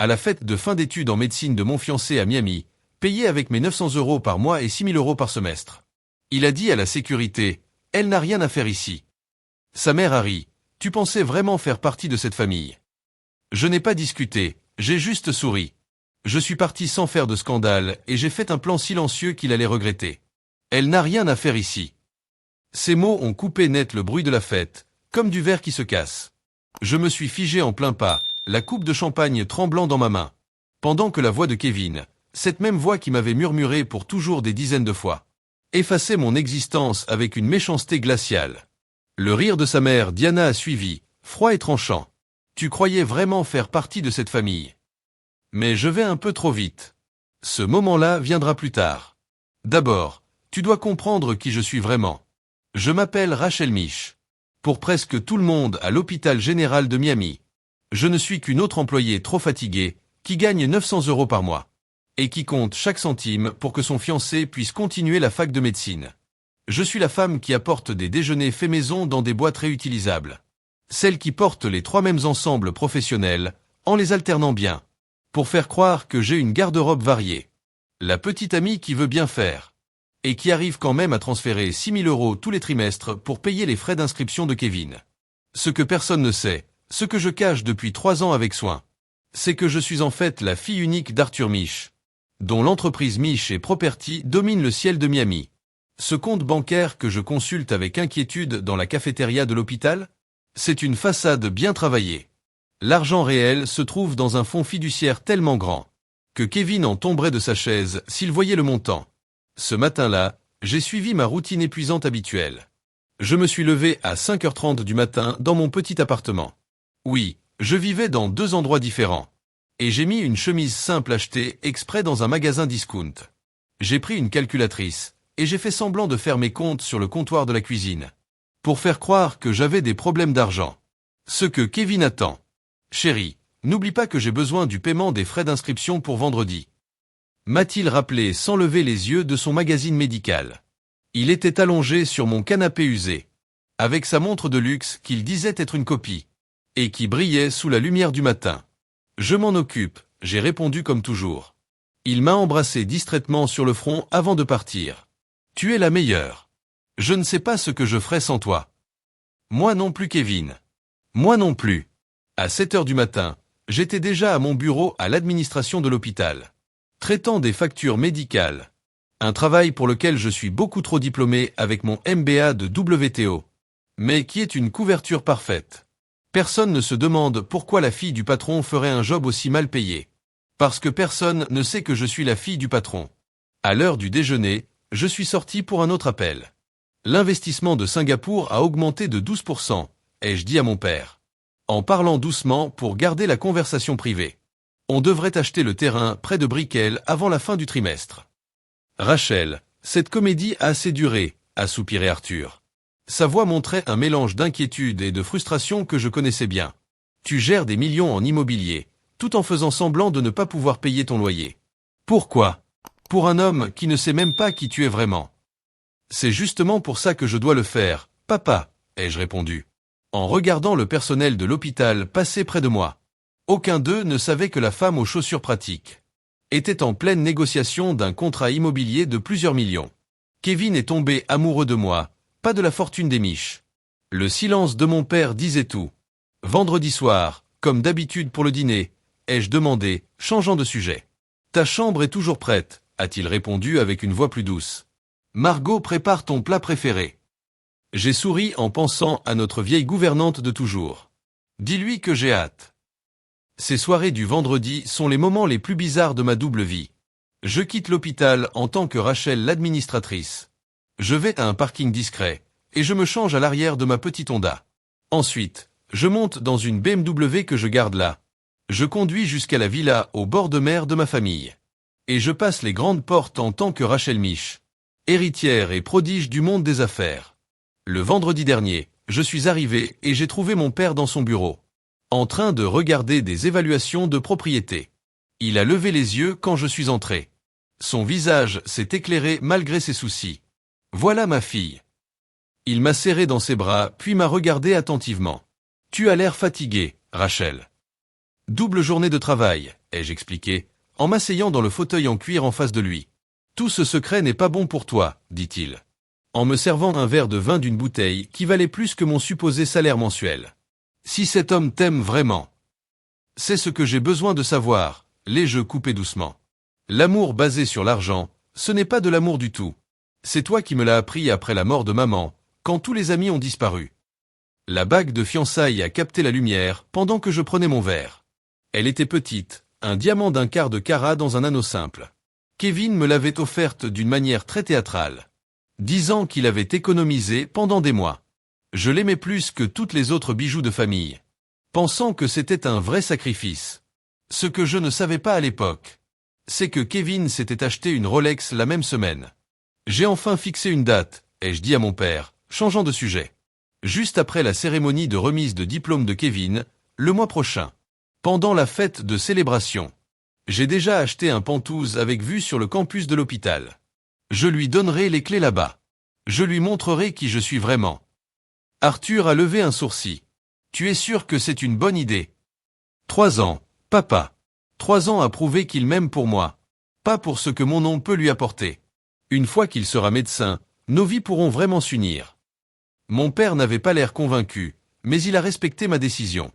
à la fête de fin d'études en médecine de mon fiancé à Miami, payé avec mes 900 € par mois et 6 000 € par semestre. Il a dit à la sécurité, « Elle n'a rien à faire ici. » Sa mère a ri, « Tu pensais vraiment faire partie de cette famille ?» Je n'ai pas discuté, j'ai juste souri. Je suis parti sans faire de scandale et j'ai fait un plan silencieux qu'il allait regretter. Elle n'a rien à faire ici. Ces mots ont coupé net le bruit de la fête, comme du verre qui se casse. Je me suis figé en plein pas, la coupe de champagne tremblant dans ma main. Pendant que la voix de Kevin, cette même voix qui m'avait murmuré pour toujours des dizaines de fois, effaçait mon existence avec une méchanceté glaciale. Le rire de sa mère, Diana, a suivi, froid et tranchant. Tu croyais vraiment faire partie de cette famille. Mais je vais un peu trop vite. Ce moment-là viendra plus tard. D'abord, tu dois comprendre qui je suis vraiment. Je m'appelle Rachel Mich. Pour presque tout le monde à l'hôpital général de Miami, je ne suis qu'une autre employée trop fatiguée, qui gagne 900 € par mois, et qui compte chaque centime pour que son fiancé puisse continuer la fac de médecine. Je suis la femme qui apporte des déjeuners faits maison dans des boîtes réutilisables. Celle qui porte les 3 mêmes ensembles professionnels, en les alternant bien, pour faire croire que j'ai une garde-robe variée. La petite amie qui veut bien faire, et qui arrive quand même à transférer 6 000 € tous les trimestres pour payer les frais d'inscription de Kevin. Ce que personne ne sait, ce que je cache depuis 3 ans avec soin, c'est que je suis en fait la fille unique d'Arthur Mich, dont l'entreprise Mich & Property domine le ciel de Miami. Ce compte bancaire que je consulte avec inquiétude dans la cafétéria de l'hôpital, c'est une façade bien travaillée. L'argent réel se trouve dans un fonds fiduciaire tellement grand que Kevin en tomberait de sa chaise s'il voyait le montant. Ce matin-là, j'ai suivi ma routine épuisante habituelle. Je me suis levé à 5h30 du matin dans mon petit appartement. Oui, je vivais dans 2 endroits différents. Et j'ai mis une chemise simple achetée exprès dans un magasin discount. J'ai pris une calculatrice, et j'ai fait semblant de faire mes comptes sur le comptoir de la cuisine, pour faire croire que j'avais des problèmes d'argent. Ce que Kevin attend. Chérie, n'oublie pas que j'ai besoin du paiement des frais d'inscription pour vendredi. M'a-t-il rappelé sans lever les yeux de son magazine médical. Il était allongé sur mon canapé usé, avec sa montre de luxe qu'il disait être une copie, et qui brillait sous la lumière du matin. Je m'en occupe, j'ai répondu comme toujours. Il m'a embrassé distraitement sur le front avant de partir. Tu es la meilleure. Je ne sais pas ce que je ferais sans toi. Moi non plus, Kevin. Moi non plus. À 7h du matin, j'étais déjà à mon bureau à l'administration de l'hôpital, traitant des factures médicales. Un travail pour lequel je suis beaucoup trop diplômé avec mon MBA de WTO, mais qui est une couverture parfaite. Personne ne se demande pourquoi la fille du patron ferait un job aussi mal payé. Parce que personne ne sait que je suis la fille du patron. À l'heure du déjeuner, je suis sorti pour un autre appel. L'investissement de Singapour a augmenté de 12%, ai-je dit à mon père, en parlant doucement pour garder la conversation privée. On devrait acheter le terrain près de Brickell avant la fin du trimestre. Rachel, cette comédie a assez duré, a soupiré Arthur. Sa voix montrait un mélange d'inquiétude et de frustration que je connaissais bien. Tu gères des millions en immobilier, tout en faisant semblant de ne pas pouvoir payer ton loyer. Pourquoi? Pour un homme qui ne sait même pas qui tu es vraiment. C'est justement pour ça que je dois le faire, papa, ai-je répondu, en regardant le personnel de l'hôpital passer près de moi. Aucun d'eux ne savait que la femme aux chaussures pratiques était en pleine négociation d'un contrat immobilier de plusieurs millions. Kevin est tombé amoureux de moi, pas de la fortune des Mich. Le silence de mon père disait tout. Vendredi soir, comme d'habitude pour le dîner, ai-je demandé, changeant de sujet. Ta chambre est toujours prête, a-t-il répondu avec une voix plus douce. Margot prépare ton plat préféré. J'ai souri en pensant à notre vieille gouvernante de toujours. Dis-lui que j'ai hâte. Ces soirées du vendredi sont les moments les plus bizarres de ma double vie. Je quitte l'hôpital en tant que Rachel l'administratrice. Je vais à un parking discret, et je me change à l'arrière de ma petite Honda. Ensuite, je monte dans une BMW que je garde là. Je conduis jusqu'à la villa au bord de mer de ma famille. Et je passe les grandes portes en tant que Rachel Mich, héritière et prodige du monde des affaires. Le vendredi dernier, je suis arrivé et j'ai trouvé mon père dans son bureau, en train de regarder des évaluations de propriété. Il a levé les yeux quand je suis entré. Son visage s'est éclairé malgré ses soucis. Voilà ma fille. Il m'a serré dans ses bras puis m'a regardé attentivement. Tu as l'air fatiguée, Rachel. Double journée de travail, ai-je expliqué, en m'asseyant dans le fauteuil en cuir en face de lui. Tout ce secret n'est pas bon pour toi, dit-il, en me servant un verre de vin d'une bouteille qui valait plus que mon supposé salaire mensuel. Si cet homme t'aime vraiment. C'est ce que j'ai besoin de savoir, l'ai-je coupé doucement. L'amour basé sur l'argent, ce n'est pas de l'amour du tout. C'est toi qui me l'as appris après la mort de maman, quand tous les amis ont disparu. La bague de fiançailles a capté la lumière pendant que je prenais mon verre. Elle était petite, un diamant d'un quart de carat dans un anneau simple. Kevin me l'avait offerte d'une manière très théâtrale. 10 ans qu'il avait économisé pendant des mois. Je l'aimais plus que toutes les autres bijoux de famille, pensant que c'était un vrai sacrifice. Ce que je ne savais pas à l'époque, c'est que Kevin s'était acheté une Rolex la même semaine. J'ai enfin fixé une date, ai-je dit à mon père, changeant de sujet. Juste après la cérémonie de remise de diplôme de Kevin, le mois prochain. Pendant la fête de célébration. J'ai déjà acheté un Pantouse avec vue sur le campus de l'hôpital. Je lui donnerai les clés là-bas. Je lui montrerai qui je suis vraiment. Arthur a levé un sourcil. Tu es sûr que c'est une bonne idée? 3 ans, papa. 3 ans à prouver qu'il m'aime pour moi. Pas pour ce que mon nom peut lui apporter. Une fois qu'il sera médecin, nos vies pourront vraiment s'unir. Mon père n'avait pas l'air convaincu, mais il a respecté ma décision.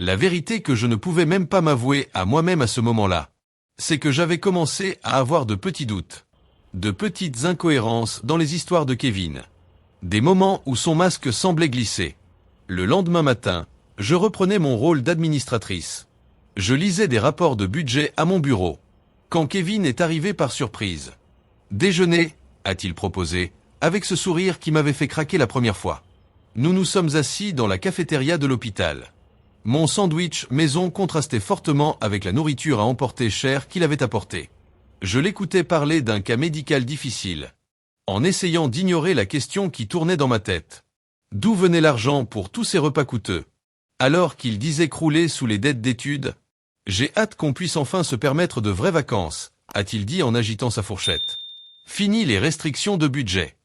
La vérité que je ne pouvais même pas m'avouer à moi-même à ce moment-là, c'est que j'avais commencé à avoir de petits doutes. De petites incohérences dans les histoires de Kevin. Des moments où son masque semblait glisser. Le lendemain matin, je reprenais mon rôle d'administratrice. Je lisais des rapports de budget à mon bureau. Quand Kevin est arrivé par surprise. Déjeuner, a-t-il proposé, avec ce sourire qui m'avait fait craquer la première fois. Nous nous sommes assis dans la cafétéria de l'hôpital. Mon sandwich maison contrastait fortement avec la nourriture à emporter chère qu'il avait apportée. Je l'écoutais parler d'un cas médical difficile, en essayant d'ignorer la question qui tournait dans ma tête. D'où venait l'argent pour tous ces repas coûteux? Alors qu'il disait crouler sous les dettes d'études? J'ai hâte qu'on puisse enfin se permettre de vraies vacances, a-t-il dit en agitant sa fourchette. Fini les restrictions de budget.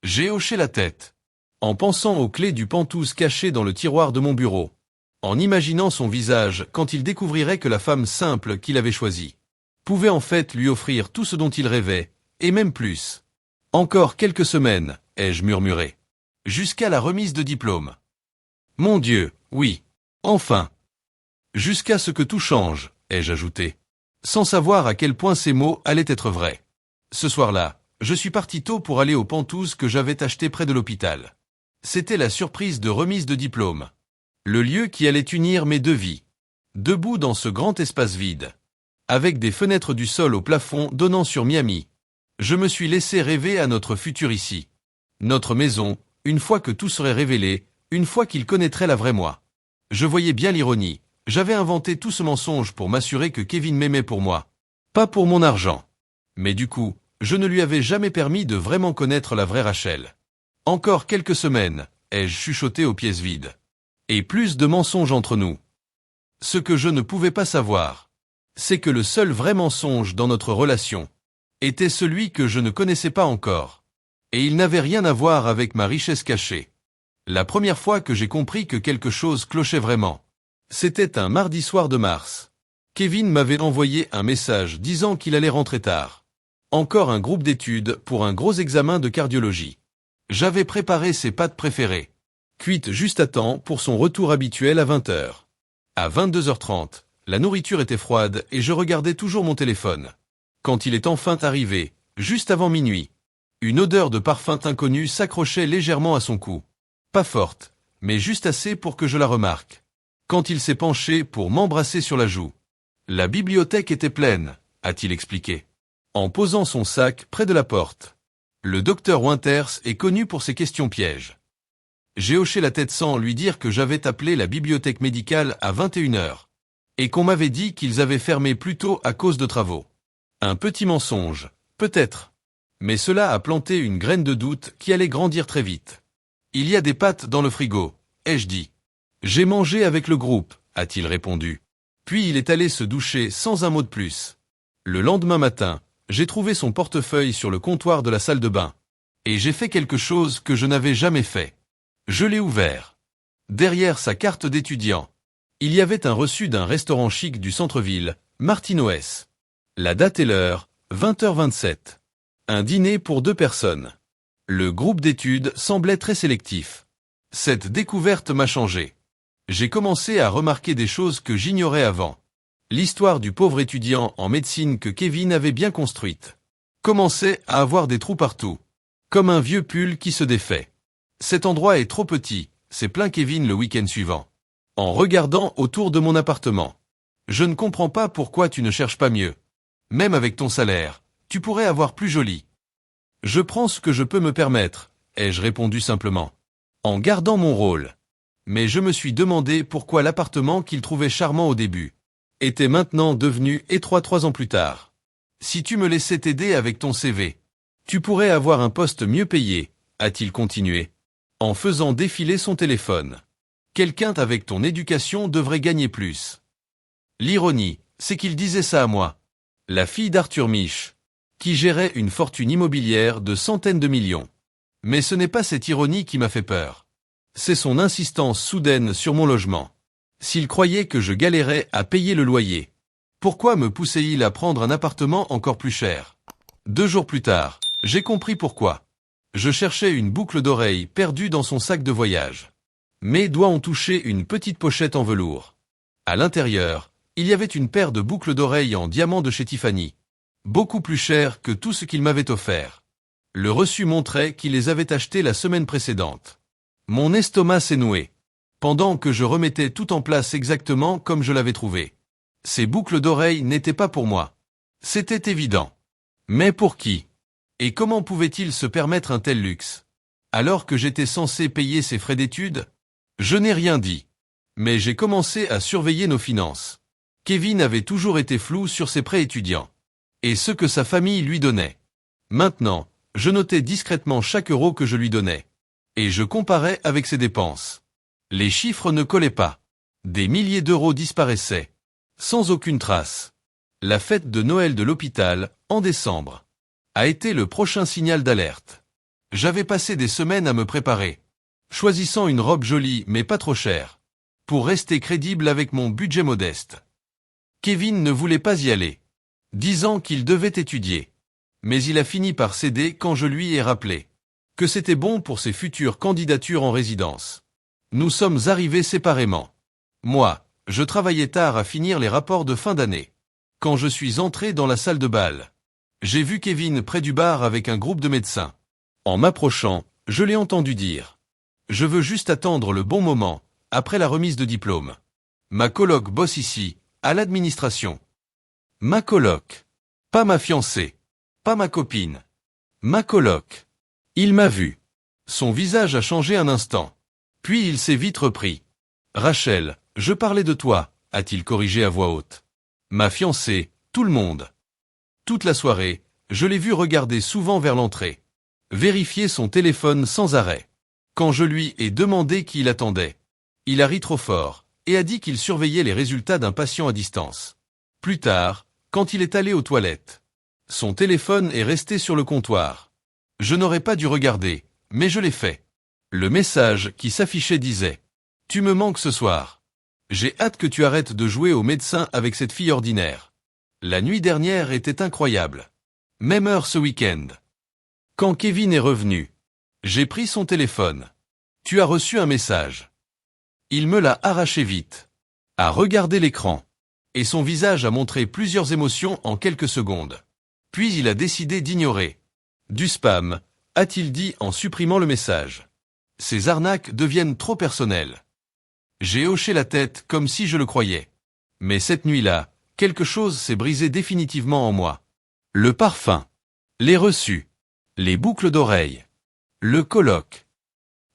J'ai hoché la tête, en pensant aux clés du Pantouse cachées dans le tiroir de mon bureau, en imaginant son visage quand il découvrirait que la femme simple qu'il avait choisie pouvait en fait lui offrir tout ce dont il rêvait, et même plus. Encore quelques semaines, ai-je murmuré, jusqu'à la remise de diplôme. Mon Dieu, oui, enfin. Jusqu'à ce que tout change, ai-je ajouté, sans savoir à quel point ces mots allaient être vrais. Ce soir-là, je suis parti tôt pour aller au Pantouse que j'avais acheté près de l'hôpital. C'était la surprise de remise de diplôme. Le lieu qui allait unir mes deux vies. Debout dans ce grand espace vide, avec des fenêtres du sol au plafond donnant sur Miami, je me suis laissé rêver à notre futur ici. Notre maison, une fois que tout serait révélé, une fois qu'il connaîtrait la vraie moi. Je voyais bien l'ironie. J'avais inventé tout ce mensonge pour m'assurer que Kevin m'aimait pour moi. Pas pour mon argent. Mais du coup, je ne lui avais jamais permis de vraiment connaître la vraie Rachel. Encore quelques semaines, ai-je chuchoté aux pièces vides. Et plus de mensonges entre nous. Ce que je ne pouvais pas savoir, c'est que le seul vrai mensonge dans notre relation était celui que je ne connaissais pas encore. Et il n'avait rien à voir avec ma richesse cachée. La première fois que j'ai compris que quelque chose clochait vraiment, c'était un mardi soir de mars. Kevin m'avait envoyé un message disant qu'il allait rentrer tard. Encore un groupe d'études pour un gros examen de cardiologie. J'avais préparé ses pâtes préférées, cuites juste à temps pour son retour habituel à 20h. À 22h30, la nourriture était froide et je regardais toujours mon téléphone. Quand il est enfin arrivé, juste avant minuit, une odeur de parfum inconnu s'accrochait légèrement à son cou. Pas forte, mais juste assez pour que je la remarque. Quand il s'est penché pour m'embrasser sur la joue. La bibliothèque était pleine, a-t-il expliqué, en posant son sac près de la porte. Le docteur Winters est connu pour ses questions pièges. J'ai hoché la tête sans lui dire que j'avais appelé la bibliothèque médicale à 21h, et qu'on m'avait dit qu'ils avaient fermé plus tôt à cause de travaux. Un petit mensonge, peut-être. Mais cela a planté une graine de doute qui allait grandir très vite. Il y a des pâtes dans le frigo, ai-je dit. J'ai mangé avec le groupe, a-t-il répondu. Puis il est allé se doucher sans un mot de plus. Le lendemain matin, j'ai trouvé son portefeuille sur le comptoir de la salle de bain. Et j'ai fait quelque chose que je n'avais jamais fait. Je l'ai ouvert. Derrière sa carte d'étudiant, il y avait un reçu d'un restaurant chic du centre-ville, Martino S. La date et l'heure, 20h27. Un dîner pour 2 personnes. Le groupe d'études semblait très sélectif. Cette découverte m'a changé. J'ai commencé à remarquer des choses que j'ignorais avant. L'histoire du pauvre étudiant en médecine que Kevin avait bien construite commençait à avoir des trous partout. Comme un vieux pull qui se défait. Cet endroit est trop petit, s'est plaint Kevin le week-end suivant. En regardant autour de mon appartement. Je ne comprends pas pourquoi tu ne cherches pas mieux. Même avec ton salaire, tu pourrais avoir plus joli. Je prends ce que je peux me permettre, ai-je répondu simplement. En gardant mon rôle. Mais je me suis demandé pourquoi l'appartement qu'il trouvait charmant au début était maintenant devenu étroit 3 ans plus tard. Si tu me laissais t'aider avec ton CV, tu pourrais avoir un poste mieux payé, a-t-il continué, en faisant défiler son téléphone. Quelqu'un avec ton éducation devrait gagner plus. L'ironie, c'est qu'il disait ça à moi. La fille d'Arthur Mich, qui gérait une fortune immobilière de centaines de millions. Mais ce n'est pas cette ironie qui m'a fait peur. C'est son insistance soudaine sur mon logement. S'il croyait que je galérais à payer le loyer, pourquoi me poussait-il à prendre un appartement encore plus cher? 2 jours plus tard, j'ai compris pourquoi. Je cherchais une boucle d'oreille perdue dans son sac de voyage. Mes doigts ont touché une petite pochette en velours. À l'intérieur, il y avait une paire de boucles d'oreilles en diamant de chez Tiffany. Beaucoup plus chères que tout ce qu'il m'avait offert. Le reçu montrait qu'il les avait achetées la semaine précédente. Mon estomac s'est noué. Pendant que je remettais tout en place exactement comme je l'avais trouvé. Ces boucles d'oreilles n'étaient pas pour moi. C'était évident. Mais pour qui? Et comment pouvait-il se permettre un tel luxe? Alors que j'étais censé payer ses frais d'études? Je n'ai rien dit. Mais j'ai commencé à surveiller nos finances. Kevin avait toujours été flou sur ses prêts étudiants. Et ce que sa famille lui donnait. Maintenant, je notais discrètement chaque euro que je lui donnais. Et je comparais avec ses dépenses. Les chiffres ne collaient pas. Des milliers d'euros disparaissaient. Sans aucune trace. La fête de Noël de l'hôpital, en décembre, a été le prochain signal d'alerte. J'avais passé des semaines à me préparer. Choisissant une robe jolie mais pas trop chère. Pour rester crédible avec mon budget modeste. Kevin ne voulait pas y aller. Disant qu'il devait étudier. Mais il a fini par céder quand je lui ai rappelé que c'était bon pour ses futures candidatures en résidence. Nous sommes arrivés séparément. Moi, je travaillais tard à finir les rapports de fin d'année. Quand je suis entré dans la salle de bal, j'ai vu Kevin près du bar avec un groupe de médecins. En m'approchant, je l'ai entendu dire « Je veux juste attendre le bon moment, après la remise de diplôme. Ma coloc bosse ici, à l'administration. » Ma coloc. Pas ma fiancée. Pas ma copine. Ma coloc. Il m'a vu. Son visage a changé un instant. Puis il s'est vite repris. « Rachel, je parlais de toi, » a-t-il corrigé à voix haute. Ma fiancée, tout le monde. Toute la soirée, je l'ai vu regarder souvent vers l'entrée. Vérifier son téléphone sans arrêt. Quand je lui ai demandé qui il attendait, il a ri trop fort, et a dit qu'il surveillait les résultats d'un patient à distance. Plus tard, quand il est allé aux toilettes, son téléphone est resté sur le comptoir. Je n'aurais pas dû regarder, mais je l'ai fait. Le message qui s'affichait disait « Tu me manques ce soir. J'ai hâte que tu arrêtes de jouer au médecin avec cette fille ordinaire. La nuit dernière était incroyable. Même heure ce week-end. » Quand Kevin est revenu, j'ai pris son téléphone. « Tu as reçu un message. » Il me l'a arraché vite. A regardé l'écran. Et son visage a montré plusieurs émotions en quelques secondes. Puis il a décidé d'ignorer. « Du spam », a-t-il dit en supprimant le message. Ces arnaques deviennent trop personnelles. J'ai hoché la tête comme si je le croyais. Mais cette nuit-là, quelque chose s'est brisé définitivement en moi. Le parfum. Les reçus. Les boucles d'oreilles. Le colloque.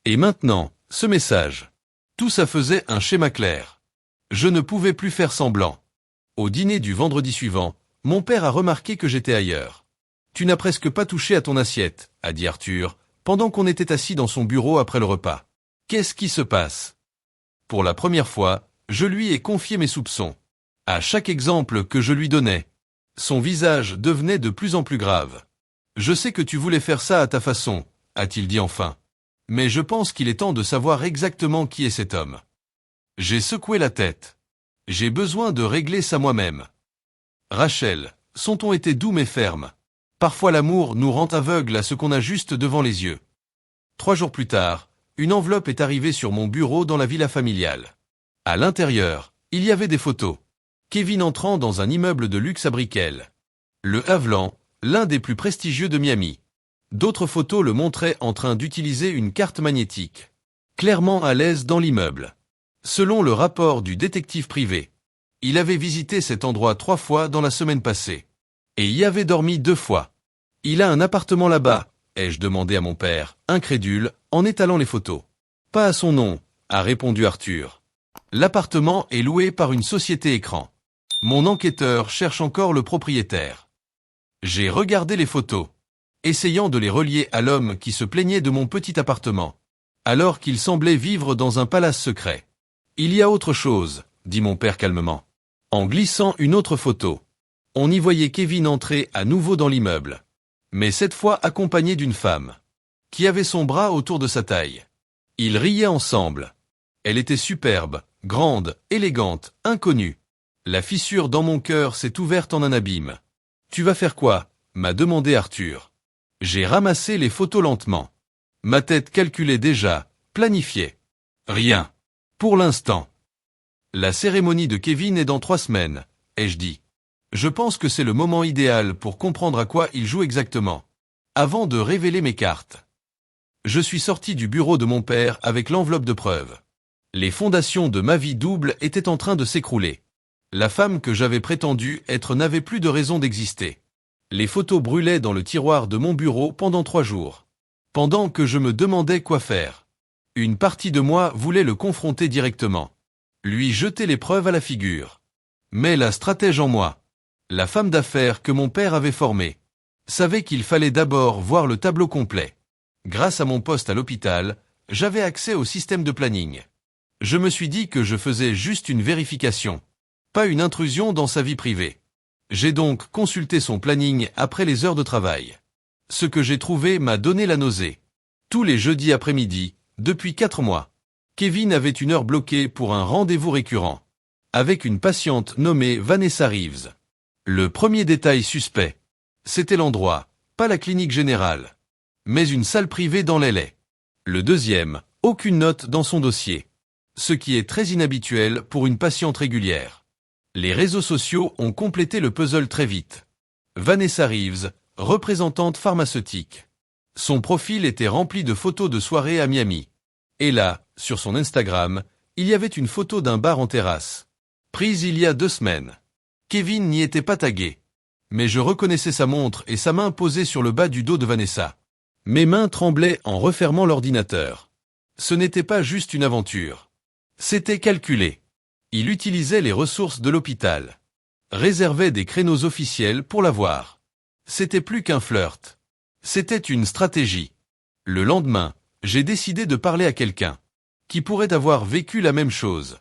Et maintenant, ce message. Tout ça faisait un schéma clair. Je ne pouvais plus faire semblant. Au dîner du vendredi suivant, mon père a remarqué que j'étais ailleurs. « Tu n'as presque pas touché à ton assiette », a dit Arthur, pendant qu'on était assis dans son bureau après le repas. « Qu'est-ce qui se passe ?» Pour la première fois, je lui ai confié mes soupçons. À chaque exemple que je lui donnais, son visage devenait de plus en plus grave. « Je sais que tu voulais faire ça à ta façon », a-t-il dit enfin. « Mais je pense qu'il est temps de savoir exactement qui est cet homme. » J'ai secoué la tête. J'ai besoin de régler ça moi-même. Rachel, son ton était doux mais ferme. Parfois l'amour nous rend aveugles à ce qu'on a juste devant les yeux. 3 jours plus tard, une enveloppe est arrivée sur mon bureau dans la villa familiale. À l'intérieur, il y avait des photos. Kevin entrant dans un immeuble de luxe à Brickell. Le Haveland, l'un des plus prestigieux de Miami. D'autres photos le montraient en train d'utiliser une carte magnétique. Clairement à l'aise dans l'immeuble. Selon le rapport du détective privé, il avait visité cet endroit 3 fois dans la semaine passée. Et y avait dormi 2 fois. Il a un appartement là-bas, ai-je demandé à mon père, incrédule, en étalant les photos. Pas à son nom, a répondu Arthur. L'appartement est loué par une société écran. Mon enquêteur cherche encore le propriétaire. J'ai regardé les photos, essayant de les relier à l'homme qui se plaignait de mon petit appartement, alors qu'il semblait vivre dans un palace secret. Il y a autre chose, dit mon père calmement, en glissant une autre photo. On y voyait Kevin entrer à nouveau dans l'immeuble, mais cette fois accompagné d'une femme, qui avait son bras autour de sa taille. Ils riaient ensemble. Elle était superbe, grande, élégante, inconnue. La fissure dans mon cœur s'est ouverte en un abîme. « Tu vas faire quoi ?» m'a demandé Arthur. J'ai ramassé les photos lentement. Ma tête calculait déjà, planifiait. Rien. Pour l'instant. La cérémonie de Kevin est dans 3 semaines, ai-je dit. Je pense que c'est le moment idéal pour comprendre à quoi il joue exactement. Avant de révéler mes cartes. Je suis sorti du bureau de mon père avec l'enveloppe de preuves. Les fondations de ma vie double étaient en train de s'écrouler. La femme que j'avais prétendu être n'avait plus de raison d'exister. Les photos brûlaient dans le tiroir de mon bureau pendant 3 jours. Pendant que je me demandais quoi faire. Une partie de moi voulait le confronter directement. Lui jeter les preuves à la figure. Mais la stratège en moi, la femme d'affaires que mon père avait formée, savait qu'il fallait d'abord voir le tableau complet. Grâce à mon poste à l'hôpital, j'avais accès au système de planning. Je me suis dit que je faisais juste une vérification, pas une intrusion dans sa vie privée. J'ai donc consulté son planning après les heures de travail. Ce que j'ai trouvé m'a donné la nausée. Tous les jeudis après-midi, depuis 4 mois, Kevin avait une heure bloquée pour un rendez-vous récurrent, avec une patiente nommée Vanessa Reeves. Le premier détail suspect, c'était l'endroit, pas la clinique générale, mais une salle privée dans l'LA. Le deuxième, aucune note dans son dossier, ce qui est très inhabituel pour une patiente régulière. Les réseaux sociaux ont complété le puzzle très vite. Vanessa Reeves, représentante pharmaceutique. Son profil était rempli de photos de soirées à Miami. Et là, sur son Instagram, il y avait une photo d'un bar en terrasse, prise il y a 2 semaines. Kevin n'y était pas tagué. Mais je reconnaissais sa montre et sa main posée sur le bas du dos de Vanessa. Mes mains tremblaient en refermant l'ordinateur. Ce n'était pas juste une aventure. C'était calculé. Il utilisait les ressources de l'hôpital. Réservait des créneaux officiels pour la voir. C'était plus qu'un flirt. C'était une stratégie. Le lendemain, j'ai décidé de parler à quelqu'un qui pourrait avoir vécu la même chose.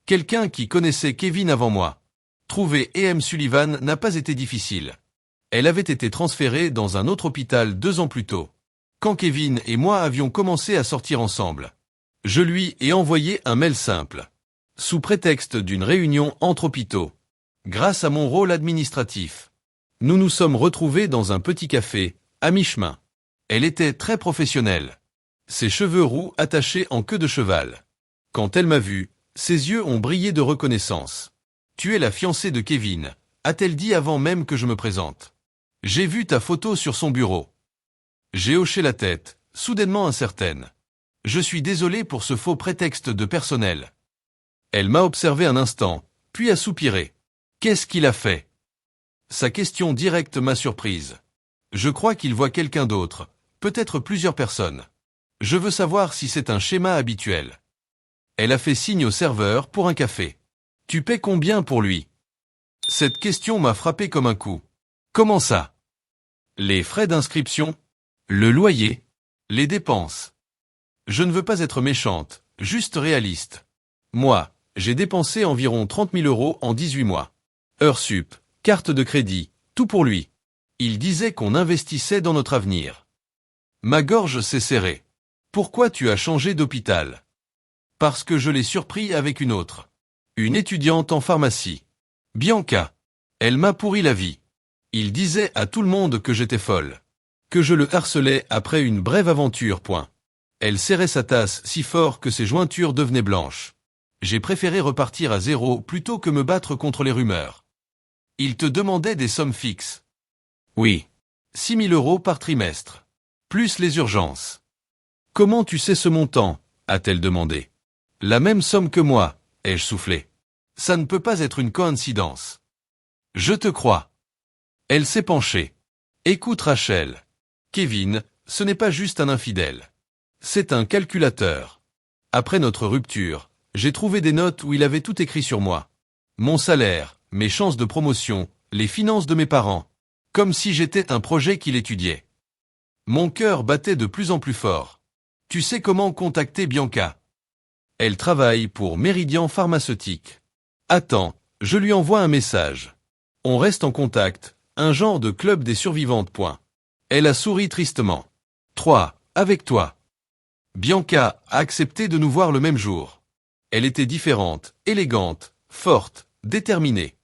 Quelqu'un qui connaissait Kevin avant moi. Trouver E.M. Sullivan n'a pas été difficile. Elle avait été transférée dans un autre hôpital 2 ans plus tôt, quand Kevin et moi avions commencé à sortir ensemble. Je lui ai envoyé un mail simple, sous prétexte d'une réunion entre hôpitaux. Grâce à mon rôle administratif, nous nous sommes retrouvés dans un petit café, à mi-chemin. Elle était très professionnelle. Ses cheveux roux attachés en queue de cheval. Quand elle m'a vu, ses yeux ont brillé de reconnaissance. « Tu es la fiancée de Kevin », a-t-elle dit avant même que je me présente. « J'ai vu ta photo sur son bureau. » J'ai hoché la tête, soudainement incertaine. « Je suis désolé pour ce faux prétexte de personnel. » Elle m'a observé un instant, puis a soupiré. « Qu'est-ce qu'il a fait ?» Sa question directe m'a surprise. Je crois qu'il voit quelqu'un d'autre, peut-être plusieurs personnes. Je veux savoir si c'est un schéma habituel. Elle a fait signe au serveur pour un café. « Tu paies combien pour lui ?» Cette question m'a frappé comme un coup. « Comment ça ?» Les frais d'inscription, le loyer, les dépenses. Je ne veux pas être méchante, juste réaliste. Moi, j'ai dépensé environ 30 000 € en 18 mois. Heures sup, carte de crédit, tout pour lui. Il disait qu'on investissait dans notre avenir. Ma gorge s'est serrée. « Pourquoi tu as changé d'hôpital ?» Parce que je l'ai surpris avec une autre. Une étudiante en pharmacie. Bianca. Elle m'a pourri la vie. Il disait à tout le monde que j'étais folle. Que je le harcelais après une brève aventure. Elle serrait sa tasse si fort que ses jointures devenaient blanches. J'ai préféré repartir à zéro plutôt que me battre contre les rumeurs. Il te demandait des sommes fixes. Oui. 6 000 euros par trimestre. Plus les urgences. Comment tu sais ce montant? A-t-elle demandé. La même somme que moi, ai-je soufflé. Ça ne peut pas être une coïncidence. Je te crois. Elle s'est penchée. Écoute Rachel. Kevin, ce n'est pas juste un infidèle. C'est un calculateur. Après notre rupture, j'ai trouvé des notes où il avait tout écrit sur moi. Mon salaire, mes chances de promotion, les finances de mes parents. Comme si j'étais un projet qu'il étudiait. Mon cœur battait de plus en plus fort. Tu sais comment contacter Bianca? Elle travaille pour Méridian Pharmaceutique. Attends, je lui envoie un message. On reste en contact, un genre de club des survivantes. Elle a souri tristement. 3. Avec toi. Bianca a accepté de nous voir le même jour. Elle était différente, élégante, forte, déterminée.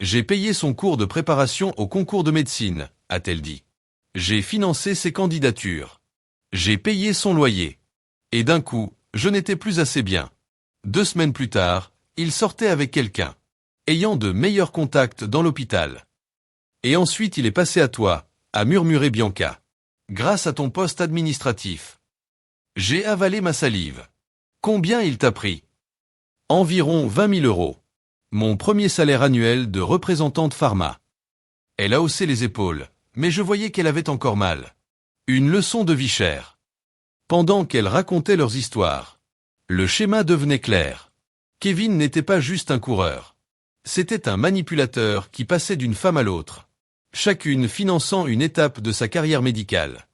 J'ai payé son cours de préparation au concours de médecine, a-t-elle dit. J'ai financé ses candidatures. J'ai payé son loyer. Et d'un coup, je n'étais plus assez bien. 2 semaines plus tard, il sortait avec quelqu'un, ayant de meilleurs contacts dans l'hôpital. Et ensuite il est passé à toi, a murmuré Bianca. Grâce à ton poste administratif. J'ai avalé ma salive. Combien il t'a pris? Environ 20 000 euros. Mon premier salaire annuel de représentante pharma. Elle a haussé les épaules, mais je voyais qu'elle avait encore mal. Une leçon de vie chère. Pendant qu'elles racontaient leurs histoires, le schéma devenait clair. Kevin n'était pas juste un coureur. C'était un manipulateur qui passait d'une femme à l'autre, chacune finançant une étape de sa carrière médicale.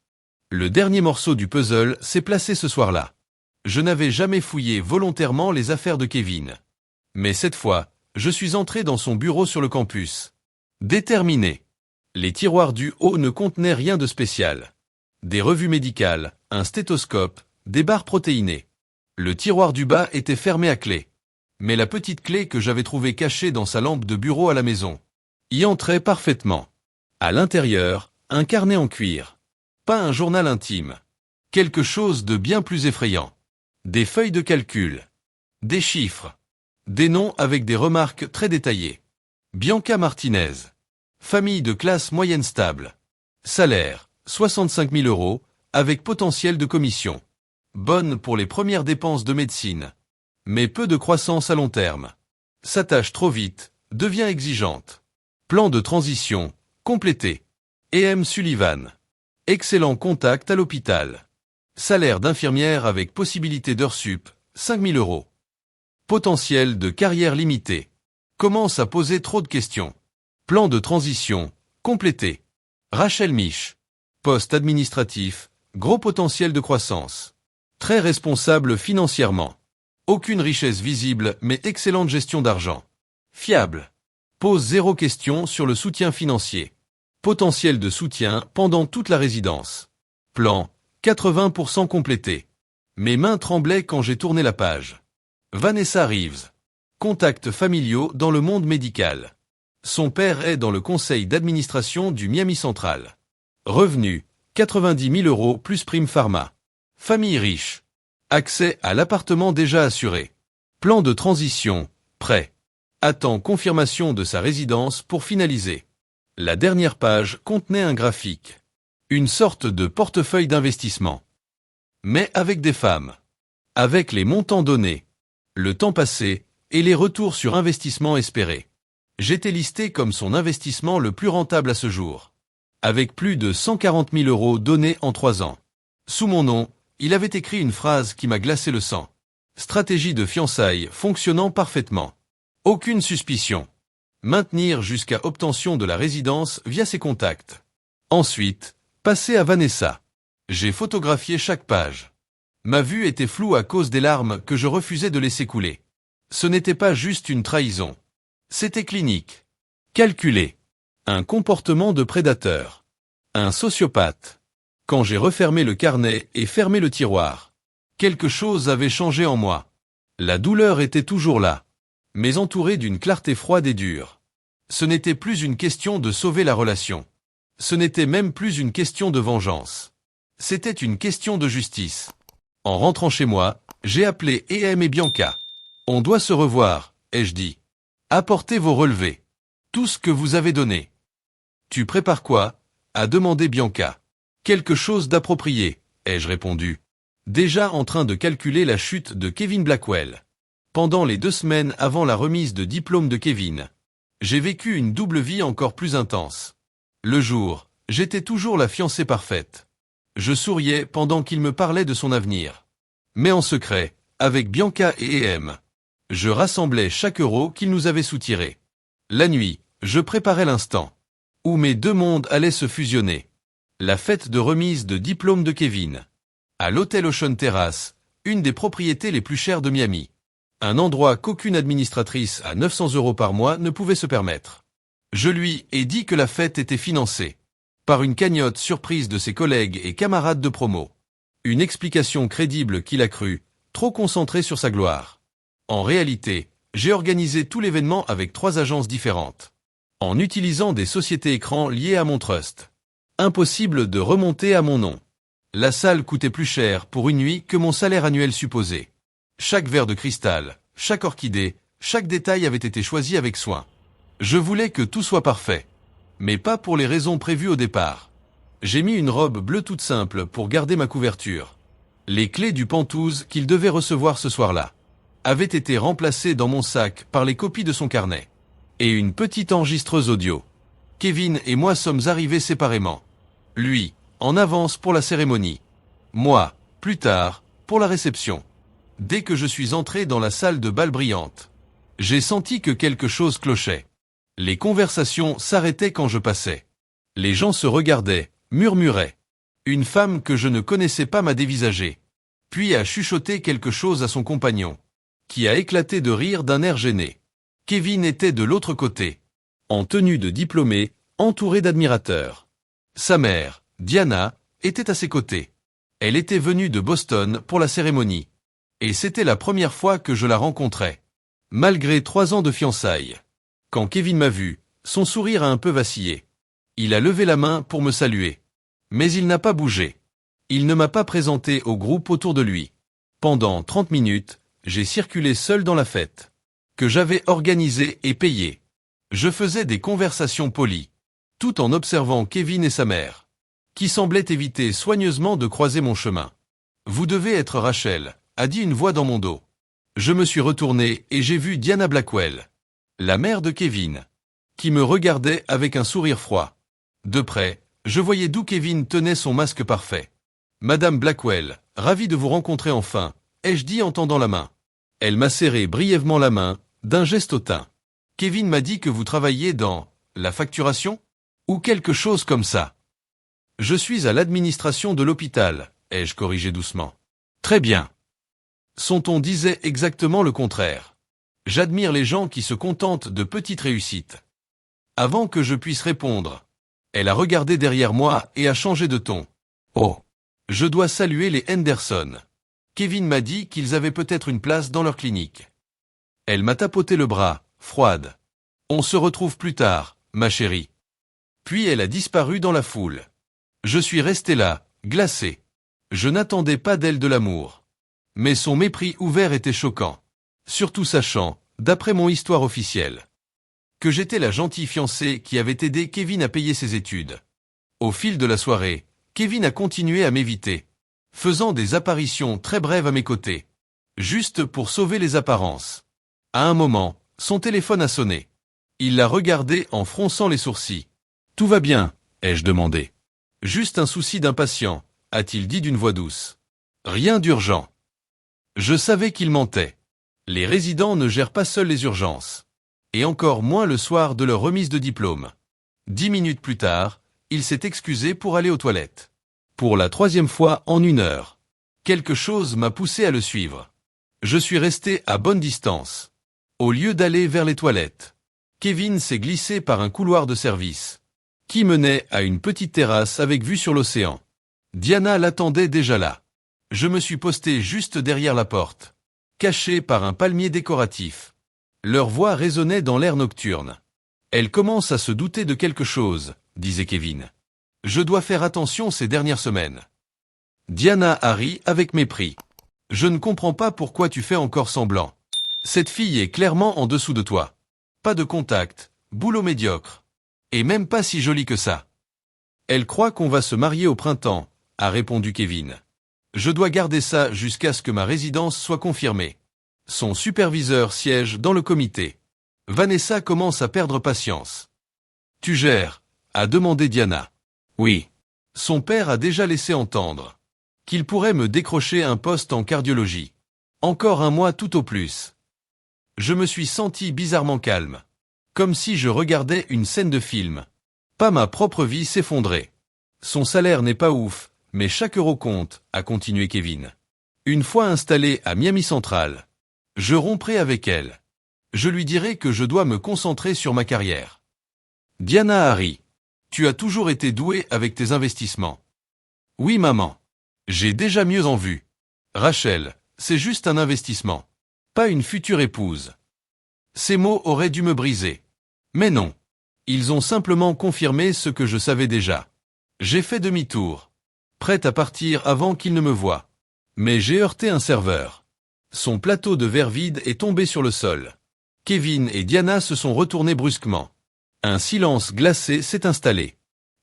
Le dernier morceau du puzzle s'est placé ce soir-là. Je n'avais jamais fouillé volontairement les affaires de Kevin. Mais cette fois, je suis entré dans son bureau sur le campus. Déterminé. Les tiroirs du haut ne contenaient rien de spécial. Des revues médicales, un stéthoscope, des barres protéinées. Le tiroir du bas était fermé à clé. Mais la petite clé que j'avais trouvée cachée dans sa lampe de bureau à la maison y entrait parfaitement. À l'intérieur, un carnet en cuir. Pas un journal intime. Quelque chose de bien plus effrayant. Des feuilles de calcul. Des chiffres. Des noms avec des remarques très détaillées. Bianca Martinez. Famille de classe moyenne stable. Salaire, 65 000 euros, avec potentiel de commission. Bonne pour les premières dépenses de médecine. Mais peu de croissance à long terme. S'attache trop vite, devient exigeante. Plan de transition, complété. E.M. Sullivan. Excellent contact à l'hôpital. Salaire d'infirmière avec possibilité d'heures sup, 5 000 euros. Potentiel de carrière limité. Commence à poser trop de questions. Plan de transition, complété. Rachel Mich. Poste administratif, gros potentiel de croissance. Très responsable financièrement. Aucune richesse visible mais excellente gestion d'argent. Fiable. Pose 0 question sur le soutien financier. Potentiel de soutien pendant toute la résidence. Plan, 80% complété. Mes mains tremblaient quand j'ai tourné la page. Vanessa Reeves. Contacts familiaux dans le monde médical. Son père est dans le conseil d'administration du Miami Central. Revenu, 90 000 euros plus prime pharma. Famille riche. Accès à l'appartement déjà assuré. Plan de transition, prêt. Attend confirmation de sa résidence pour finaliser. La dernière page contenait un graphique. Une sorte de portefeuille d'investissement. Mais avec des femmes. Avec les montants donnés. Le temps passé, et les retours sur investissement espérés. J'étais listé comme son investissement le plus rentable à ce jour. Avec plus de 140 000 euros donnés en 3 ans. Sous mon nom, il avait écrit une phrase qui m'a glacé le sang. Stratégie de fiançailles fonctionnant parfaitement. Aucune suspicion. Maintenir jusqu'à obtention de la résidence via ses contacts. Ensuite, passer à Vanessa. J'ai photographié chaque page. Ma vue était floue à cause des larmes que je refusais de laisser couler. Ce n'était pas juste une trahison. C'était clinique. Calculé. Un comportement de prédateur. Un sociopathe. Quand j'ai refermé le carnet et fermé le tiroir, quelque chose avait changé en moi. La douleur était toujours là, mais entourée d'une clarté froide et dure. Ce n'était plus une question de sauver la relation. Ce n'était même plus une question de vengeance. C'était une question de justice. En rentrant chez moi, j'ai appelé EM et Bianca. On doit se revoir, ai-je dit. Apportez vos relevés. Tout ce que vous avez donné. Tu prépares quoi? A demandé Bianca. Quelque chose d'approprié, ai-je répondu. Déjà en train de calculer la chute de Kevin Blackwell. Pendant les 2 semaines avant la remise de diplôme de Kevin, j'ai vécu une double vie encore plus intense. Le jour, j'étais toujours la fiancée parfaite. Je souriais pendant qu'il me parlait de son avenir. Mais en secret, avec Bianca et EM, je rassemblais chaque euro qu'il nous avait soutiré. La nuit, je préparais l'instant où mes 2 mondes allaient se fusionner. La fête de remise de diplôme de Kevin. À l'hôtel Ocean Terrace, une des propriétés les plus chères de Miami. Un endroit qu'aucune administratrice à 900 € par mois ne pouvait se permettre. Je lui ai dit que la fête était financée par une cagnotte surprise de ses collègues et camarades de promo. Une explication crédible qu'il a cru, trop concentrée sur sa gloire. En réalité, j'ai organisé tout l'événement avec 3 agences différentes. En utilisant des sociétés écrans liées à mon trust. Impossible de remonter à mon nom. La salle coûtait plus cher pour une nuit que mon salaire annuel supposé. Chaque verre de cristal, chaque orchidée, chaque détail avait été choisi avec soin. Je voulais que tout soit parfait. Mais pas pour les raisons prévues au départ. J'ai mis une robe bleue toute simple pour garder ma couverture. Les clés du Pantouse qu'il devait recevoir ce soir-là avaient été remplacées dans mon sac par les copies de son carnet. Et une petite enregistreuse audio. Kevin et moi sommes arrivés séparément. Lui, en avance pour la cérémonie. Moi, plus tard, pour la réception. Dès que je suis entré dans la salle de bal brillante, j'ai senti que quelque chose clochait. Les conversations s'arrêtaient quand je passais. Les gens se regardaient, murmuraient. Une femme que je ne connaissais pas m'a dévisagé, puis a chuchoté quelque chose à son compagnon, qui a éclaté de rire d'un air gêné. Kevin était de l'autre côté, en tenue de diplômé, entouré d'admirateurs. Sa mère, Diana, était à ses côtés. Elle était venue de Boston pour la cérémonie. Et c'était la première fois que je la rencontrais. Malgré 3 ans de fiançailles. Quand Kevin m'a vu, son sourire a un peu vacillé. Il a levé la main pour me saluer. Mais il n'a pas bougé. Il ne m'a pas présenté au groupe autour de lui. Pendant 30 minutes, j'ai circulé seul dans la fête, que j'avais organisée et payée. Je faisais des conversations polies, tout en observant Kevin et sa mère, qui semblaient éviter soigneusement de croiser mon chemin. « Vous devez être Rachel », a dit une voix dans mon dos. Je me suis retourné et j'ai vu Diana Blackwell, la mère de Kevin, qui me regardait avec un sourire froid. De près, je voyais d'où Kevin tenait son masque parfait. « Madame Blackwell, ravi de vous rencontrer enfin », ai-je dit en tendant la main. Elle m'a serré brièvement la main, d'un geste hautain. « Kevin m'a dit que vous travailliez dans la facturation ? Ou quelque chose comme ça. »« Je suis à l'administration de l'hôpital », ai-je corrigé doucement. « Très bien. » Son ton disait exactement le contraire. J'admire les gens qui se contentent de petites réussites. Avant que je puisse répondre, elle a regardé derrière moi et a changé de ton. « Oh, je dois saluer les Henderson. Kevin m'a dit qu'ils avaient peut-être une place dans leur clinique. » Elle m'a tapoté le bras, froide. « On se retrouve plus tard, ma chérie. » Puis elle a disparu dans la foule. Je suis resté là, glacé. Je n'attendais pas d'elle de l'amour. Mais son mépris ouvert était choquant. Surtout sachant, d'après mon histoire officielle, que j'étais la gentille fiancée qui avait aidé Kevin à payer ses études. Au fil de la soirée, Kevin a continué à m'éviter, faisant des apparitions très brèves à mes côtés, juste pour sauver les apparences. À un moment, son téléphone a sonné. Il l'a regardé en fronçant les sourcils. « Tout va bien ?» ai-je demandé. « Juste un souci d'un patient », a-t-il dit d'une voix douce. « Rien d'urgent. » Je savais qu'il mentait. Les résidents ne gèrent pas seuls les urgences. Et encore moins le soir de leur remise de diplôme. 10 minutes plus tard, il s'est excusé pour aller aux toilettes. Pour la 3e fois en 1 heure. Quelque chose m'a poussé à le suivre. Je suis resté à bonne distance. Au lieu d'aller vers les toilettes, Kevin s'est glissé par un couloir de service, qui menait à une petite terrasse avec vue sur l'océan. Diana l'attendait déjà là. Je me suis posté juste derrière la porte, caché par un palmier décoratif. Leur voix résonnait dans l'air nocturne. Elle commence à se douter de quelque chose, disait Kevin. Je dois faire attention ces dernières semaines. Diana a ri avec mépris. Je ne comprends pas pourquoi tu fais encore semblant. Cette fille est clairement en dessous de toi. Pas de contact, boulot médiocre. Et même pas si jolie que ça. Elle croit qu'on va se marier au printemps, a répondu Kevin. Je dois garder ça jusqu'à ce que ma résidence soit confirmée. Son superviseur siège dans le comité. Vanessa commence à perdre patience. Tu gères, a demandé Diana. Oui. Son père a déjà laissé entendre qu'il pourrait me décrocher un poste en cardiologie. Encore un mois tout au plus. Je me suis senti bizarrement calme. Comme si je regardais une scène de film. Pas ma propre vie s'effondrer. Son salaire n'est pas ouf, mais chaque euro compte, a continué Kevin. Une fois installé à Miami Central, je romprai avec elle. Je lui dirai que je dois me concentrer sur ma carrière. Diana a ri. Tu as toujours été douée avec tes investissements. Oui maman. J'ai déjà mieux en vue. Rachel, c'est juste un investissement. Pas une future épouse. Ces mots auraient dû me briser. Mais non. Ils ont simplement confirmé ce que je savais déjà. J'ai fait demi-tour. Prête à partir avant qu'il ne me voie. Mais j'ai heurté un serveur. Son plateau de verre vide est tombé sur le sol. Kevin et Diana se sont retournés brusquement. Un silence glacé s'est installé.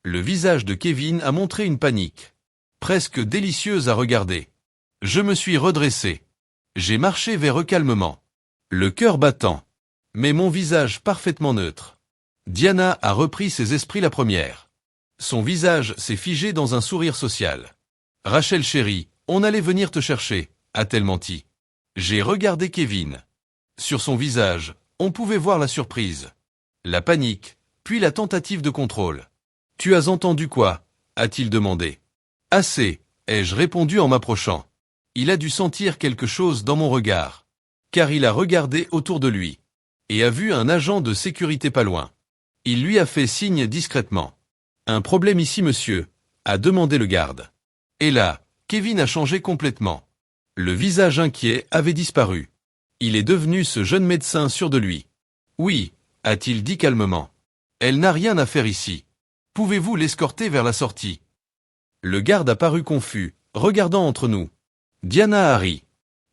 Le visage de Kevin a montré une panique. Presque délicieuse à regarder. Je me suis redressé. J'ai marché vers eux calmement. Le cœur battant. Mais mon visage parfaitement neutre. Diana a repris ses esprits la première. Son visage s'est figé dans un sourire social. Rachel chérie, on allait venir te chercher, a-t-elle menti. J'ai regardé Kevin. Sur son visage, on pouvait voir la surprise. La panique, puis la tentative de contrôle. Tu as entendu quoi? A-t-il demandé. Assez, ai-je répondu en m'approchant. Il a dû sentir quelque chose dans mon regard. Car il a regardé autour de lui. Et a vu un agent de sécurité pas loin. Il lui a fait signe discrètement. Un problème ici monsieur, a demandé le garde. Et là, Kevin a changé complètement. Le visage inquiet avait disparu. Il est devenu ce jeune médecin sûr de lui. Oui, a-t-il dit calmement. Elle n'a rien à faire ici. Pouvez-vous l'escorter vers la sortie? Le garde a paru confus, regardant entre nous. Diana a ri.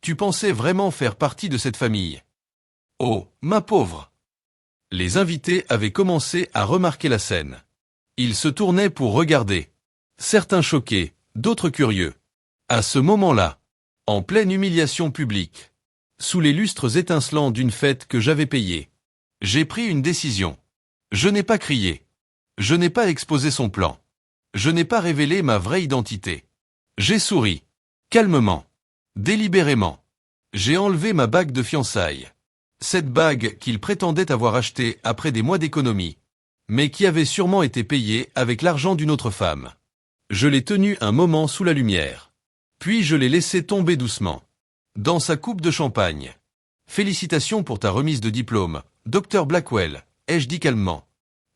Tu pensais vraiment faire partie de cette famille? Oh, ma pauvre! Les invités avaient commencé à remarquer la scène. Ils se tournaient pour regarder. Certains choqués, d'autres curieux. À ce moment-là, en pleine humiliation publique, sous les lustres étincelants d'une fête que j'avais payée, j'ai pris une décision. Je n'ai pas crié. Je n'ai pas exposé son plan. Je n'ai pas révélé ma vraie identité. J'ai souri. Calmement. Délibérément. J'ai enlevé ma bague de fiançailles. Cette bague qu'il prétendait avoir achetée après des mois d'économie, mais qui avait sûrement été payée avec l'argent d'une autre femme. Je l'ai tenue un moment sous la lumière. Puis je l'ai laissée tomber doucement. Dans sa coupe de champagne. Félicitations pour ta remise de diplôme, Dr Blackwell, ai-je dit calmement.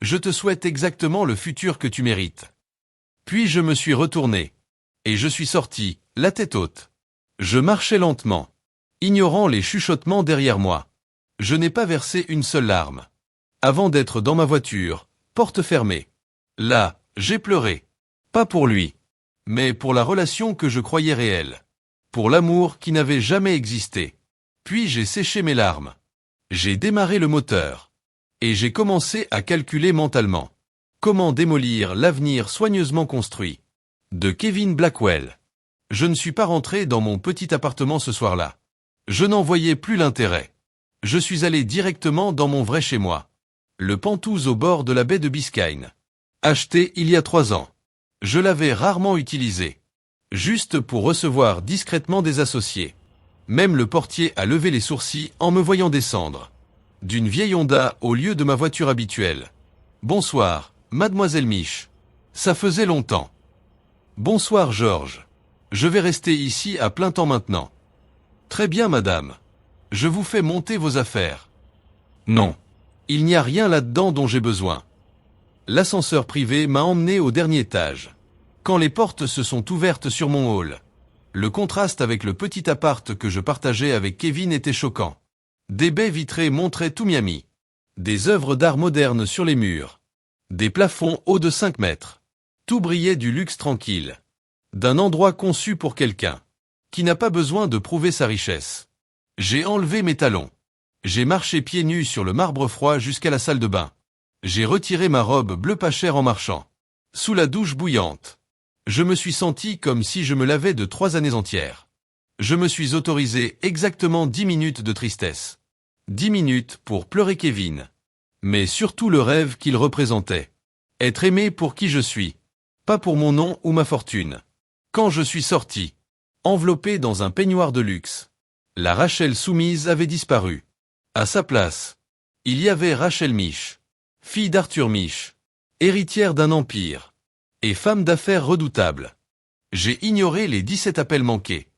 Je te souhaite exactement le futur que tu mérites. Puis je me suis retourné. Et je suis sorti, la tête haute. Je marchais lentement, ignorant les chuchotements derrière moi. Je n'ai pas versé une seule larme. Avant d'être dans ma voiture, porte fermée. Là, j'ai pleuré. Pas pour lui, mais pour la relation que je croyais réelle. Pour l'amour qui n'avait jamais existé. Puis j'ai séché mes larmes. J'ai démarré le moteur. Et j'ai commencé à calculer mentalement. Comment démolir l'avenir soigneusement construit. De Kevin Blackwell. Je ne suis pas rentré dans mon petit appartement ce soir-là. Je n'en voyais plus l'intérêt. Je suis allé directement dans mon vrai chez-moi. Le Pentouse au bord de la baie de Biscayne. Acheté il y a 3 ans. Je l'avais rarement utilisé. Juste pour recevoir discrètement des associés. Même le portier a levé les sourcils en me voyant descendre. D'une vieille Honda au lieu de ma voiture habituelle. Bonsoir, mademoiselle Mich. Ça faisait longtemps. Bonsoir Georges. Je vais rester ici à plein temps maintenant. Très bien madame. Je vous fais monter vos affaires. Non. Il n'y a rien là-dedans dont j'ai besoin. L'ascenseur privé m'a emmené au dernier étage. Quand les portes se sont ouvertes sur mon hall, le contraste avec le petit appart que je partageais avec Kevin était choquant. Des baies vitrées montraient tout Miami. Des œuvres d'art moderne sur les murs. Des plafonds hauts de 5 mètres. Tout brillait du luxe tranquille. D'un endroit conçu pour quelqu'un qui n'a pas besoin de prouver sa richesse. J'ai enlevé mes talons. J'ai marché pieds nus sur le marbre froid jusqu'à la salle de bain. J'ai retiré ma robe bleu pas cher en marchant. Sous la douche bouillante. Je me suis senti comme si je me lavais de 3 années entières. Je me suis autorisé exactement 10 minutes de tristesse. 10 minutes pour pleurer Kevin. Mais surtout le rêve qu'il représentait. Être aimé pour qui je suis. Pas pour mon nom ou ma fortune. Quand je suis sorti, enveloppé dans un peignoir de luxe, la Rachel soumise avait disparu. À sa place, il y avait Rachel Mich, fille d'Arthur Mich, héritière d'un empire, et femme d'affaires redoutable. J'ai ignoré les 17 appels manqués,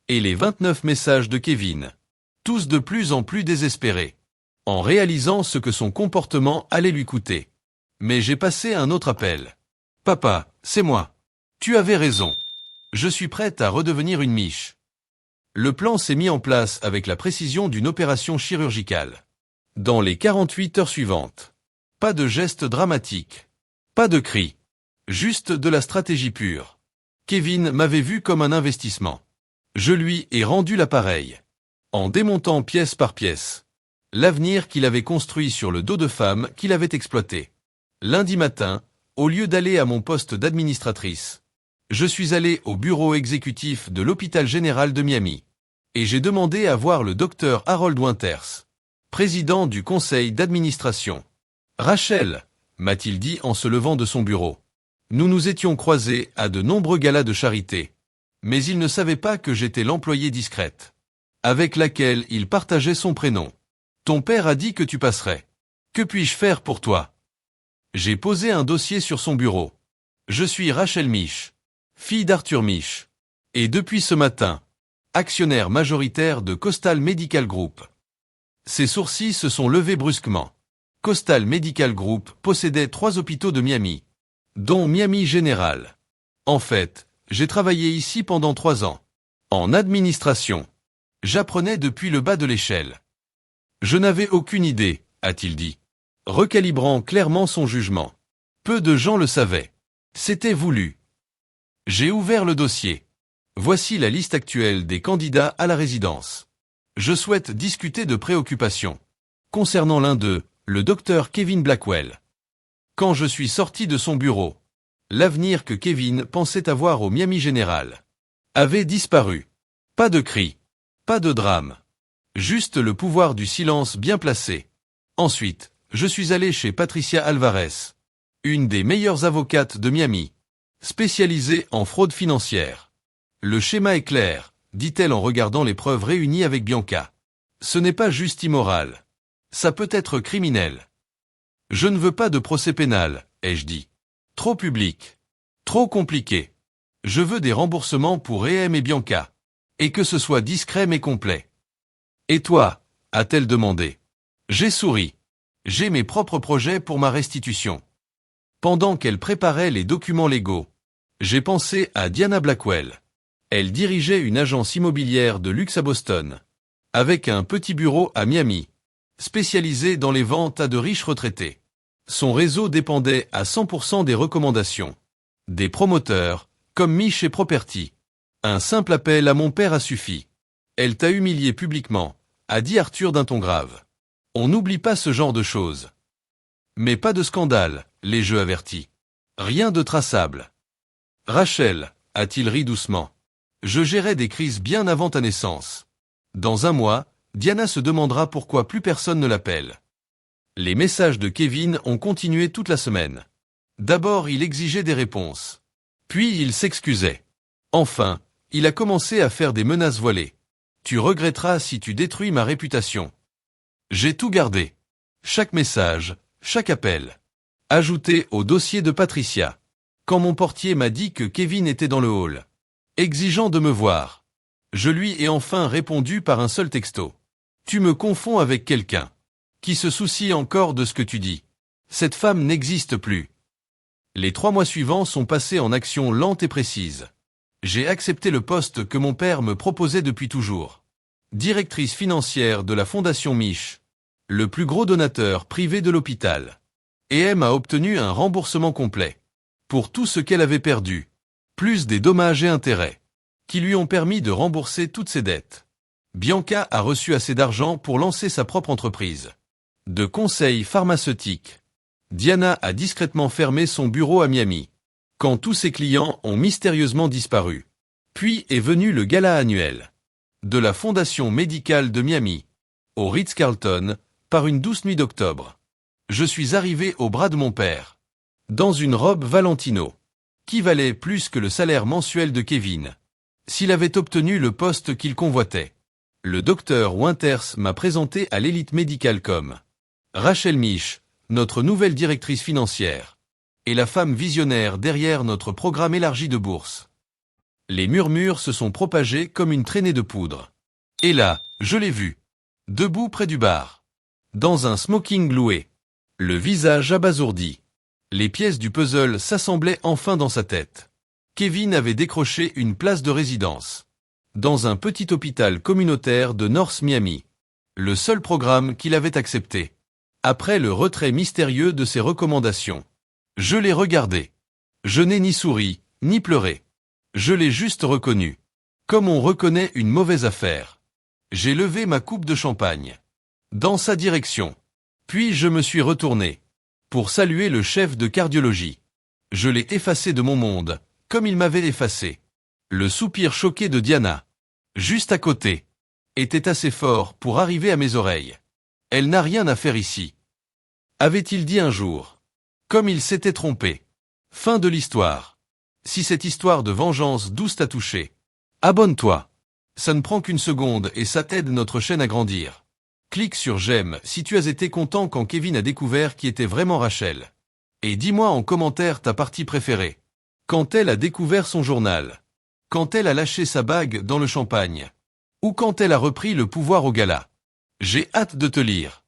et les 29 messages de Kevin, tous de plus en plus désespérés, en réalisant ce que son comportement allait lui coûter. Mais j'ai passé un autre appel. Papa, c'est moi. Tu avais raison. Je suis prête à redevenir une Mich. Le plan s'est mis en place avec la précision d'une opération chirurgicale. Dans les 48 heures suivantes. Pas de gestes dramatiques. Pas de cris. Juste de la stratégie pure. Kevin m'avait vu comme un investissement. Je lui ai rendu l'appareil. En démontant pièce par pièce. L'avenir qu'il avait construit sur le dos de femmes qu'il avait exploité. Lundi matin, au lieu d'aller à mon poste d'administratrice, je suis allé au bureau exécutif de l'hôpital général de Miami. Et j'ai demandé à voir le docteur Harold Winters, président du conseil d'administration. Rachel, m'a-t-il dit en se levant de son bureau. Nous nous étions croisés à de nombreux galas de charité. Mais il ne savait pas que j'étais l'employée discrète, avec laquelle il partageait son prénom. Ton père a dit que tu passerais. Que puis-je faire pour toi? J'ai posé un dossier sur son bureau. Je suis Rachel Mich, fille d'Arthur Mich. Et depuis ce matin, actionnaire majoritaire de Coastal Medical Group. Ses sourcils se sont levés brusquement. Coastal Medical Group possédait 3 hôpitaux de Miami, dont Miami General. En fait, j'ai travaillé ici pendant 3 ans. En administration. J'apprenais depuis le bas de l'échelle. Je n'avais aucune idée, a-t-il dit, recalibrant clairement son jugement. Peu de gens le savaient. C'était voulu. J'ai ouvert le dossier. Voici la liste actuelle des candidats à la résidence. Je souhaite discuter de préoccupations. Concernant l'un d'eux, le docteur Kevin Blackwell. Quand je suis sorti de son bureau, l'avenir que Kevin pensait avoir au Miami General avait disparu. Pas de cris, pas de drame. Juste le pouvoir du silence bien placé. Ensuite, je suis allé chez Patricia Alvarez, une des meilleures avocates de Miami, spécialisée en fraude financière. Le schéma est clair, dit-elle en regardant les preuves réunies avec Bianca. Ce n'est pas juste immoral. Ça peut être criminel. Je ne veux pas de procès pénal, ai-je dit. Trop public. Trop compliqué. Je veux des remboursements pour Em et Bianca. Et que ce soit discret mais complet. Et toi, a-t-elle demandé. J'ai souri. J'ai mes propres projets pour ma restitution. Pendant qu'elle préparait les documents légaux, j'ai pensé à Diana Blackwell. Elle dirigeait une agence immobilière de luxe à Boston, avec un petit bureau à Miami, spécialisé dans les ventes à de riches retraités. Son réseau dépendait à 100% des recommandations des promoteurs, comme Mich et Property. Un simple appel à mon père a suffi. Elle t'a humilié publiquement, a dit Arthur d'un ton grave. On n'oublie pas ce genre de choses. Mais pas de scandale, les jeux avertis. Rien de traçable. Rachel, a-t-il ri doucement. Je gérais des crises bien avant ta naissance. Dans un mois, Diana se demandera pourquoi plus personne ne l'appelle. Les messages de Kevin ont continué toute la semaine. D'abord, il exigeait des réponses. Puis il s'excusait. Enfin, il a commencé à faire des menaces voilées. Tu regretteras si tu détruis ma réputation. J'ai tout gardé. Chaque message, chaque appel. Ajouté au dossier de Patricia. Quand mon portier m'a dit que Kevin était dans le hall, exigeant de me voir, je lui ai enfin répondu par un seul texto. Tu me confonds avec quelqu'un qui se soucie encore de ce que tu dis. Cette femme n'existe plus. Les 3 mois suivants sont passés en actions lentes et précises. J'ai accepté le poste que mon père me proposait depuis toujours. Directrice financière de la Fondation Mich. le plus gros donateur privé de l'hôpital. Et M a obtenu un remboursement complet. Pour tout ce qu'elle avait perdu. Plus des dommages et intérêts. Qui lui ont permis de rembourser toutes ses dettes. Bianca a reçu assez d'argent pour lancer sa propre entreprise. De conseils pharmaceutiques. Diana a discrètement fermé son bureau à Miami. Quand tous ses clients ont mystérieusement disparu. Puis est venu le gala annuel. De la Fondation médicale de Miami. Au Ritz-Carlton, par une douce nuit d'octobre. Je suis arrivé au bras de mon père. Dans une robe Valentino. Qui valait plus que le salaire mensuel de Kevin. S'il avait obtenu le poste qu'il convoitait. Le docteur Winters m'a présenté à l'élite médicale comme Rachel Mich, notre nouvelle directrice financière. Et la femme visionnaire derrière notre programme élargi de bourse. Les murmures se sont propagés comme une traînée de poudre. Et là, je l'ai vu. Debout près du bar. Dans un smoking loué. Le visage abasourdi. Les pièces du puzzle s'assemblaient enfin dans sa tête. Kevin avait décroché une place de résidence. Dans un petit hôpital communautaire de North Miami. Le seul programme qu'il avait accepté. Après le retrait mystérieux de ses recommandations. Je l'ai regardé. Je n'ai ni souri, ni pleuré. Je l'ai juste reconnu. Comme on reconnaît une mauvaise affaire. J'ai levé ma coupe de champagne. Dans sa direction. Puis je me suis retourné. Pour saluer le chef de cardiologie. Je l'ai effacé de mon monde, comme il m'avait effacé. Le soupir choqué de Diana. Juste à côté. Était assez fort pour arriver à mes oreilles. Elle n'a rien à faire ici. Avait-il dit un jour. Comme il s'était trompé. Fin de l'histoire. Si cette histoire de vengeance douce t'a touché. Abonne-toi. Ça ne prend qu'une seconde et ça t'aide notre chaîne à grandir. Clique sur j'aime si tu as été content quand Kevin a découvert qui était vraiment Rachel. Et dis-moi en commentaire ta partie préférée. Quand elle a découvert son journal. Quand elle a lâché sa bague dans le champagne. Ou quand elle a repris le pouvoir au gala. J'ai hâte de te lire.